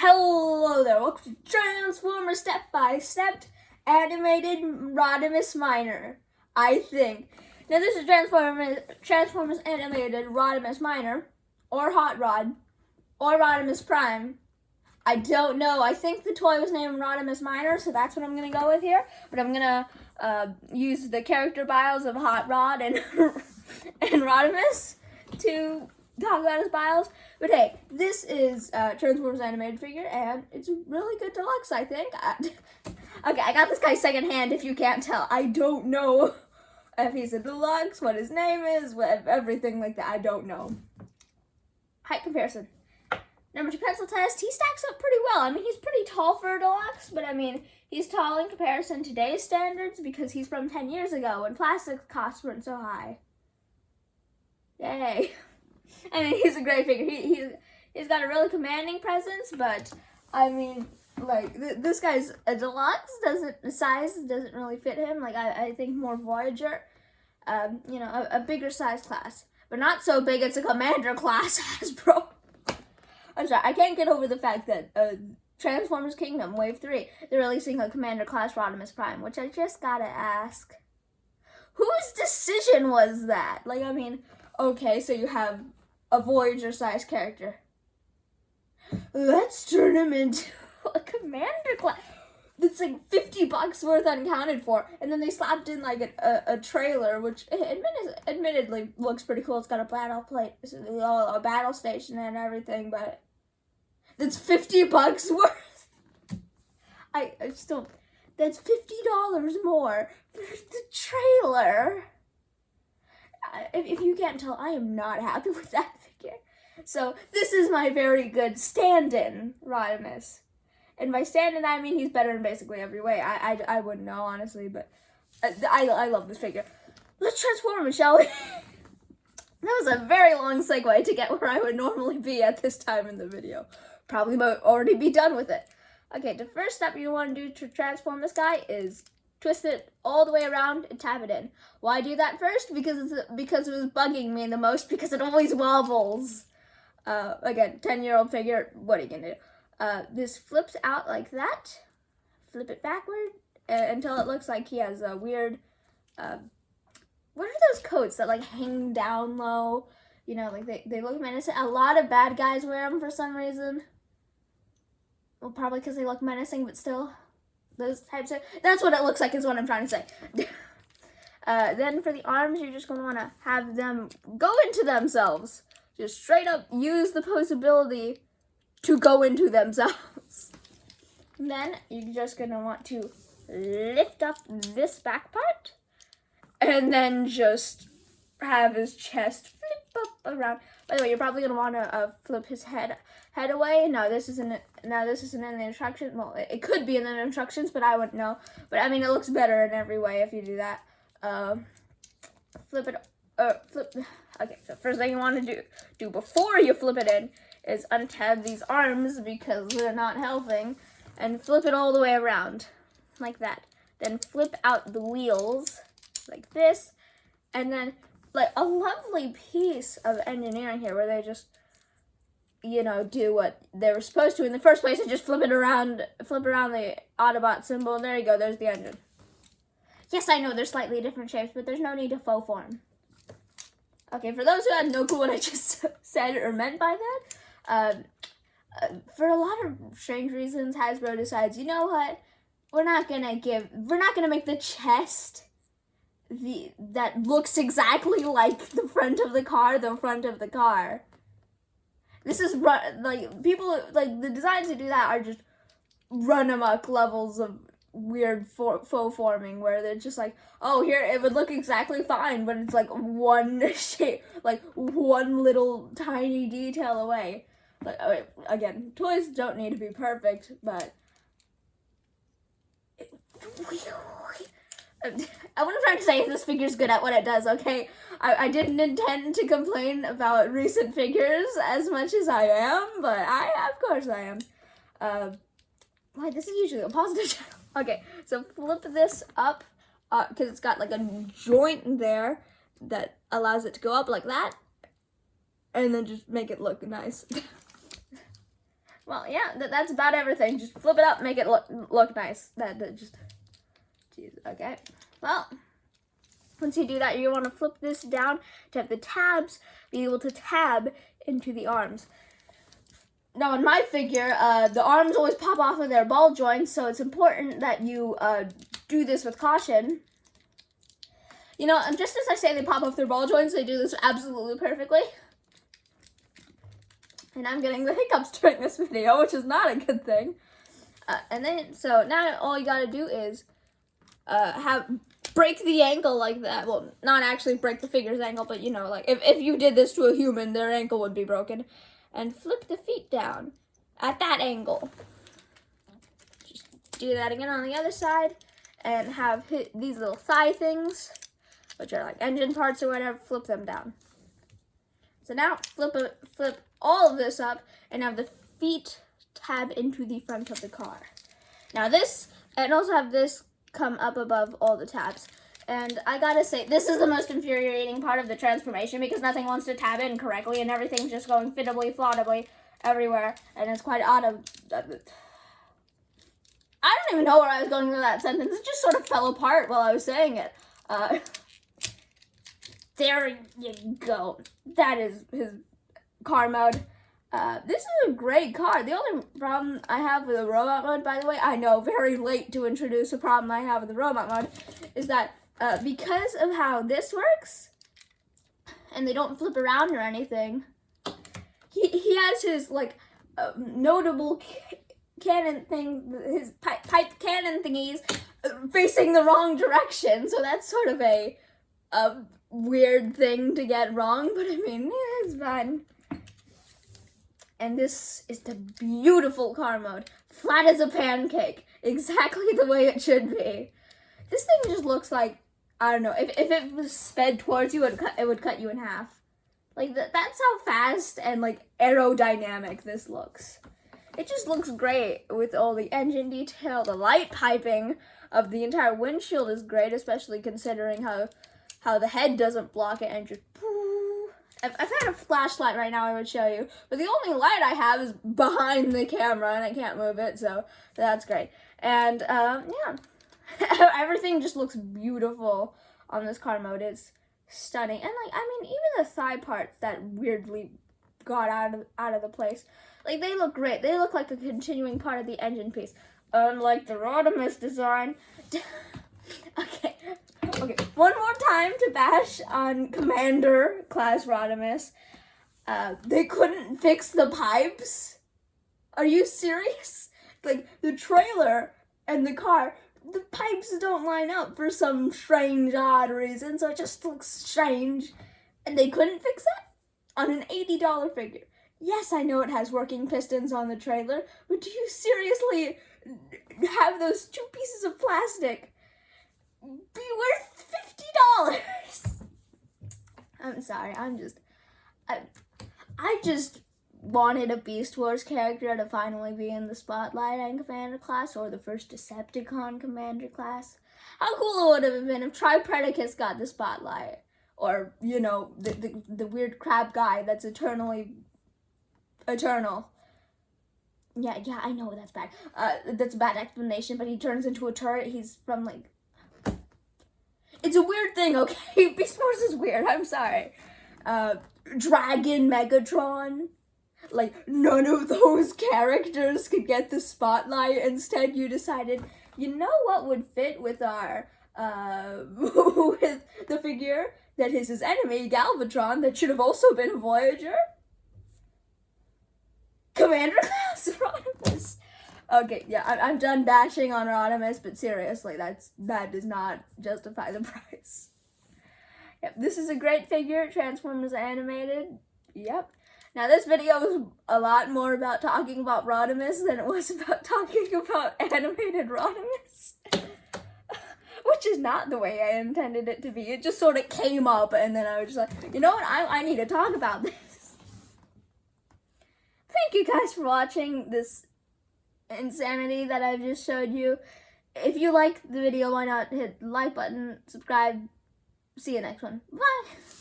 Hello there, welcome to Transformers Step by Step animated Rodimus Minor, I think. Now this is Transformers animated Rodimus Minor, or Hotrod, or Rodimus Prime. I don't know, I think the toy was named Rodimus Minor, so that's what I'm going to go with here. But I'm going to use the character bios of Hotrod and, and Rodimus to talk about his bios. But hey, this is Transformers animated figure, and it's a really good deluxe, I think. Okay, I got this guy secondhand, if you can't tell. I don't know if he's a deluxe, what his name is, everything like that. I don't know. Height comparison. Number 2 pencil test, he stacks up pretty well. I mean, he's pretty tall for a deluxe, but I mean, he's tall in comparison to today's standards because he's from 10 years ago when plastic costs weren't so high. Yay. I mean, he's a great figure. He's got a really commanding presence, but I mean, like, this guy's a deluxe. The size doesn't really fit him. Like, I think more Voyager, you know, a bigger size class, but not so big it's a Commander class Hasbro. I'm sorry, I can't get over the fact that Transformers Kingdom Wave 3, they're releasing a Commander class Rodimus Prime, which I just gotta ask, whose decision was that? Like, I mean, okay, so you have a Voyager-sized character. Let's turn him into a Commander class. That's like $50 worth unaccounted for. And then they slapped in like a trailer, which admittedly looks pretty cool. It's got a battle plate, a battle station and everything, but that's $50 worth. I still, that's $50 more for the trailer. If you can't tell, I am not happy with that figure. So this is my very good stand-in Rodimus. And by stand-in, I mean he's better in basically every way. I wouldn't know, honestly, but I love this figure. Let's transform him, shall we? That was a very long segue to get where I would normally be at this time in the video. Probably already be done with it. Okay, the first step you want to do to transform this guy is twist it all the way around and tap it in. Why do that first? Because it was bugging me the most because it always wobbles. Again, 10-year-old figure, what are you gonna do? This flips out like that. Flip it backward until it looks like he has a weird, what are those coats that like hang down low? You know, like they look menacing. A lot of bad guys wear them for some reason. Well, probably because they look menacing, but still. Those types of, that's what it looks like is what I'm trying to say. Then for the arms, you're just going to want to have them go into themselves. Just straight up use the possibility to go into themselves. And then you're just going to want to lift up this back part. And then just have his chest flip up around. By the way, you're probably going to want to flip his head away. No, this isn't in the instructions. Well, it could be in the instructions, but I wouldn't know. But I mean, it looks better in every way if you do that. Flip. Okay, so first thing you want to do before you flip it in is untab these arms because they're not helping, and flip it all the way around like that. Then flip out the wheels like this, and then like a lovely piece of engineering here where they just, you know, do what they were supposed to in the first place and just flip around the Autobot symbol, and there you go, there's the engine. Yes, I know they're slightly different shapes, but there's no need to faux form. Okay, for those who had no clue what I just said or meant by that, for a lot of strange reasons, Hasbro decides, you know what, we're not gonna make the chest that looks exactly like the front of the car. This is like people like the designs that do that are just run amok levels of weird faux forming where they're just like, oh, here it would look exactly fine, but it's like one shape, like one little tiny detail away. Like, again, toys don't need to be perfect, but what I'm trying to say is this figure's good at what it does, okay? I didn't intend to complain about recent figures as much as I am, but of course I am. Why, this is usually a positive channel. Okay, so flip this up, because it's got like a joint there that allows it to go up like that, and then just make it look nice. well, yeah, that's about everything. Just flip it up, make it look nice. That just, jeez, okay. Well, once you do that, you want to flip this down to have the tabs be able to tab into the arms. Now, in my figure, the arms always pop off of their ball joints, so it's important that you do this with caution. You know, and just as I say they pop off their ball joints, they do this absolutely perfectly. And I'm getting the hiccups during this video, which is not a good thing. And then, so now all you gotta do is break the ankle like that. Well, not actually break the figure's ankle, but you know, like if you did this to a human, their ankle would be broken. And flip the feet down at that angle. Just do that again on the other side, and have these little thigh things, which are like engine parts or whatever, flip them down. So now flip all of this up and have the feet tab into the front of the car. Now this, and also have this come up above all the tabs. And I gotta say, this is the most infuriating part of the transformation because nothing wants to tab in correctly and everything's just going fittably, flottably everywhere. And it's quite odd. I don't even know where I was going with that sentence. It just sort of fell apart while I was saying it. There you go. That is his car mode. This is a great car. The only problem I have with the robot mode, by the way, I know, very late to introduce a problem I have with the robot mode, is that because of how this works, and they don't flip around or anything, he has his, like, notable cannon thing, his pipe cannon thingies facing the wrong direction, so that's sort of a weird thing to get wrong, but I mean, it's fine. And this is the beautiful car mode. Flat as a pancake. Exactly the way it should be. This thing just looks like, I don't know, if it was sped towards you, it would cut you in half. Like, that's how fast and, like, aerodynamic this looks. It just looks great with all the engine detail. The light piping of the entire windshield is great, especially considering how the head doesn't block it and just if I had a flashlight right now, I would show you. But the only light I have is behind the camera, and I can't move it, so that's great. And, yeah. Everything just looks beautiful on this car mode. It's stunning. And, like, I mean, even the thigh parts that weirdly got out of the place, like, they look great. They look like a continuing part of the engine piece. Unlike the Rodimus design. Okay, one more time to bash on Commander Class Rodimus. They couldn't fix the pipes? Are you serious? Like, the trailer and the car, the pipes don't line up for some strange, odd reason, so it just looks strange. And they couldn't fix that? On an $80 figure. Yes, I know it has working pistons on the trailer, but do you seriously have those two pieces of plastic be worth $50? I'm sorry, I just wanted a Beast Wars character to finally be in the spotlight on Commander Class, or the first Decepticon Commander Class. How cool it would have been if Tripredacus got the spotlight, or, you know, the weird crab guy that's eternal. Yeah, I know that's bad. That's a bad explanation, but he turns into a turret. He's from, like, it's a weird thing, okay? Beast Wars is weird, I'm sorry. Dragon Megatron. Like, none of those characters could get the spotlight. Instead, you decided, you know what would fit with our, with the figure that is his enemy, Galvatron, that should have also been a Voyager? Commander Class Rodimus. Okay, yeah, I'm done bashing on Rodimus, but seriously, that does not justify the price. Yep, this is a great figure. Transformers animated. Yep. Now, this video was a lot more about talking about Rodimus than it was about talking about animated Rodimus. Which is not the way I intended it to be. It just sort of came up, and then I was just like, you know what, I need to talk about this. Thank you guys for watching this insanity that I've just showed you. If you like the video, why not hit the like button, subscribe. See you next one. Bye!